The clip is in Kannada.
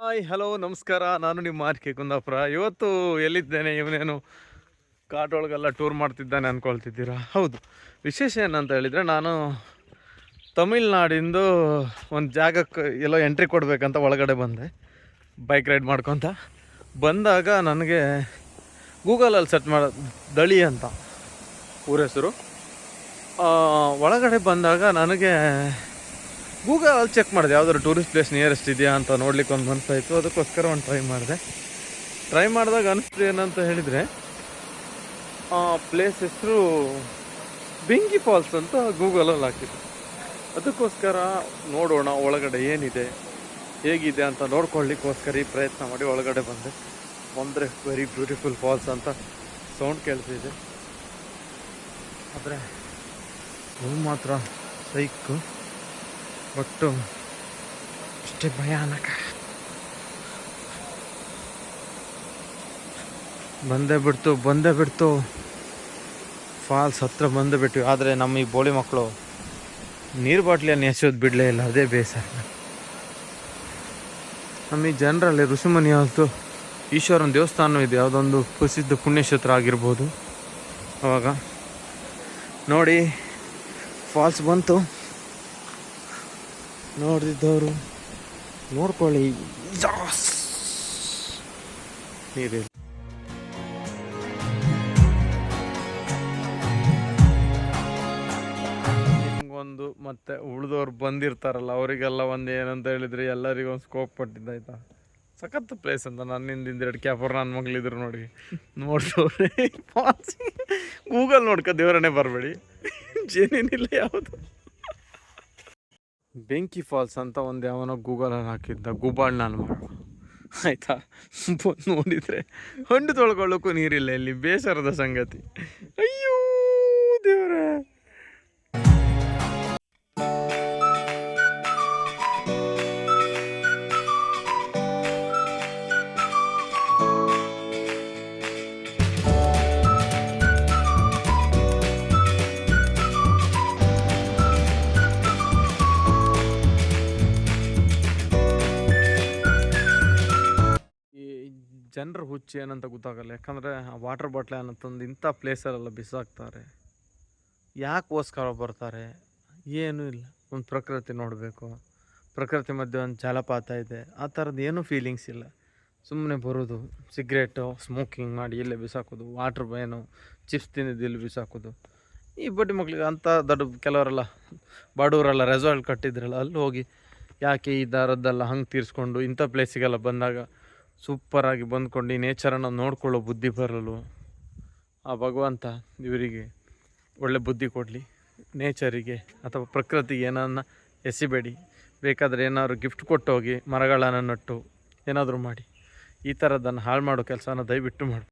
ಹಾಯ್ ಹಲೋ ನಮಸ್ಕಾರ. ನಾನು ನಿಮ್ಮ ಆರ್.ಕೆ. ಕುಂದಾಪುರ. ಇವತ್ತು ಎಲ್ಲಿದ್ದೇನೆ, ಇವನೇನು ಕಾಡೊಳಗೆಲ್ಲ ಟೂರ್ ಮಾಡ್ತಿದ್ದಾನೆ ಅಂದ್ಕೊಳ್ತಿದ್ದೀರಾ? ಹೌದು. ವಿಶೇಷ ಏನಂತ ಹೇಳಿದರೆ, ನಾನು ತಮಿಳ್ನಾಡಿಂದು ಒಂದು ಜಾಗಕ್ಕೆ ಎಲ್ಲೋ ಎಂಟ್ರಿ ಕೊಡಬೇಕಂತ ಒಳಗಡೆ ಬಂದೆ, ಬೈಕ್ ರೈಡ್ ಮಾಡ್ಕೊತ ಬಂದಾಗ ನನಗೆ ಗೂಗಲಲ್ಲಿ ಸರ್ಚ್ ಮಾಡೋ ದಳಿ ಅಂತ ಊರ ಹೆಸರು. ಒಳಗಡೆ ಬಂದಾಗ ನನಗೆ ಗೂಗಲಲ್ಲಿ ಚೆಕ್ ಮಾಡಿದೆ ಯಾವುದಾದ್ರು ಟೂರಿಸ್ಟ್ ಪ್ಲೇಸ್ ನಿಯರೆಸ್ಟ್ ಇದೆಯಾ ಅಂತ ನೋಡ್ಲಿಕ್ಕೆ ಒಂದು ಮನಸ್ಸಾಯಿತು. ಅದಕ್ಕೋಸ್ಕರ ಒಂದು ಟ್ರೈ ಮಾಡಿದಾಗ ಅನಿಸ್ತು ಏನಂತ ಹೇಳಿದರೆ, ಪ್ಲೇಸ್ ಹೆಸರು ಬೆಂಕಿ ಫಾಲ್ಸ್ ಅಂತ ಗೂಗಲಲ್ಲಿ ಹಾಕಿದ್ದು. ಅದಕ್ಕೋಸ್ಕರ ನೋಡೋಣ ಒಳಗಡೆ ಏನಿದೆ ಹೇಗಿದೆ ಅಂತ ನೋಡ್ಕೊಳ್ಳಿಕ್ಕೋಸ್ಕರ ಈ ಪ್ರಯತ್ನ ಮಾಡಿ ಒಳಗಡೆ ಬಂದೆ. ಅಂದರೆ ವೆರಿ ಬ್ಯೂಟಿಫುಲ್ ಫಾಲ್ಸ್ ಅಂತ ಸೌಂಡ್ ಕೇಳ್ತಿದೆ, ಆದರೆ ಅದು ಮಾತ್ರ ಸೈಕು, ಒಟ್ಟು ಅಷ್ಟೇ ಭಯಾನಕ. ಬಂದೇ ಬಿಡ್ತು ಫಾಲ್ಸ್ ಹತ್ರ ಬಂದೇ ಬಿಟ್ಟು. ಆದರೆ ನಮ್ಮ ಈ ಬೋಳಿ ಮಕ್ಕಳು ನೀರು ಬಾಟ್ಲಿಯನ್ನು ಎಸೆಯೋದು ಬಿಡಲೇ ಇಲ್ಲ, ಅದೇ ಬೇಸರ. ನಮ್ಮ ಈ ಜನರಲ್ಲಿ ಋಷಿಮುನಿ ಯಾವುದು ಈಶ್ವರನ ದೇವಸ್ಥಾನ ಇದೆ, ಯಾವುದೊಂದು ಪ್ರಸಿದ್ಧ ಪುಣ್ಯಕ್ಷೇತ್ರ ಆಗಿರ್ಬೋದು. ಅವಾಗ ನೋಡಿ ಫಾಲ್ಸ್ ಬಂತು, ನೋಡಿದ್ದವರು ನೋಡ್ಕೊಳ್ಳಿ. ನೀರಿದೆ. ಹಿಂಗೊಂದು ಮತ್ತೆ ಉಳಿದವ್ರು ಬಂದಿರ್ತಾರಲ್ಲ ಅವರಿಗೆಲ್ಲ ಒಂದು ಏನಂತ ಹೇಳಿದ್ರೆ, ಎಲ್ಲರಿಗೂ ಒಂದು ಸ್ಕೋಪ್ ಕೊಟ್ಟಿದ್ದಾಯ್ತಾ. ಸಖತ್ ಪ್ಲೇಸ್ ಅಂತ. ನನ್ನಿಂದ 2 ಕ್ಯಾಪರ್ ನನ್ನ ಮಗಳಿದ್ರು ನೋಡಿ, ನೋಡ್ತವ್ರೆ ಫಾಲ್ಸ್. ಗೂಗಲ್ ನೋಡ್ಕೊ, ದೇವರನ್ನೇ ಬರಬೇಡಿ, ಜೇನೇನಿಲ್ಲ ಯಾವುದು. ಬೆಂಕಿ ಫಾಲ್ಸ್ ಅಂತ ಒಂದು ಯಾವನೋ ಗೂಗಲಲ್ಲಿ ಹಾಕಿದ್ದ, ಗುಬಾಳ್ ನಾನು ಆಯಿತಾ. ನೋಡಿದರೆ ಹಂಡು ತೊಳ್ಕೊಳ್ಳೋಕ್ಕೂ ನೀರಿಲ್ಲ ಇಲ್ಲಿ, ಬೇಸರದ ಸಂಗತಿ. ಅಯ್ಯೋ ದೇವರೇ. ಜನರ ಹುಚ್ಚು ಏನಂತ ಗೊತ್ತಾಗಲ್ಲ. ಯಾಕಂದರೆ ಆ ವಾಟರ್ ಬಾಟ್ಲ್ ಅನ್ನತ್ತಂದು ಇಂಥ ಪ್ಲೇಸಲ್ಲೆಲ್ಲ ಬಿಸಾಕ್ತಾರೆ. ಯಾಕೋಸ್ಕರ ಬರ್ತಾರೆ ಏನೂ ಇಲ್ಲ. ಒಂದು ಪ್ರಕೃತಿ ನೋಡಬೇಕು, ಪ್ರಕೃತಿ ಮಧ್ಯೆ ಒಂದು ಜಲಪಾತ ಇದೆ, ಆ ಥರದ್ದು ಏನೂ ಫೀಲಿಂಗ್ಸ್ ಇಲ್ಲ. ಸುಮ್ಮನೆ ಬರೋದು, ಸಿಗ್ರೇಟು ಸ್ಮೋಕಿಂಗ್ ಮಾಡಿ ಇಲ್ಲೇ ಬಿಸಾಕೋದು, ವಾಟ್ರ್ ಏನು ಚಿಪ್ಸ್ ತಿಂದಿದ್ದು ಇಲ್ಲಿ ಬಿಸಾಕೋದು. ಈ ಬಡ್ಡಿ ಮಕ್ಳಿಗೆ ಅಂಥ ದೊಡ್ಡ ಕೆಲವರೆಲ್ಲ ಬಡವರೆಲ್ಲ ರೆಸಾರ್ಟ್ ಕಟ್ಟಿದ್ರಲ್ಲ, ಅಲ್ಲಿ ಹೋಗಿ ಯಾಕೆ ಈ ಥರದ್ದೆಲ್ಲ ಹಂಗೆ ತೀರಿಸ್ಕೊಂಡು ಇಂಥ ಪ್ಲೇಸಿಗೆಲ್ಲ ಬಂದಾಗ ಸೂಪರಾಗಿ ಬಂದ್ಕೊಂಡು ಈ ನೇಚರನ್ನು ನೋಡ್ಕೊಳ್ಳೋ ಬುದ್ಧಿ ಬರಲು ಆ ಭಗವಂತ ಇವರಿಗೆ ಒಳ್ಳೆ ಬುದ್ಧಿ ಕೊಡಲಿ. ನೇಚರಿಗೆ ಅಥವಾ ಪ್ರಕೃತಿಗೆ ಏನನ್ನ ಎಸಿಬೇಡಿ. ಬೇಕಾದರೆ ಏನಾದ್ರು ಗಿಫ್ಟ್ ಕೊಟ್ಟು ಹೋಗಿ, ಮರಗಳನ್ನು ನಟ್ಟು ಏನಾದರೂ ಮಾಡಿ. ಈ ಥರದ್ದನ್ನು ಹಾಳು ಮಾಡೋ ಕೆಲಸನ ದಯವಿಟ್ಟು ಮಾಡಿ.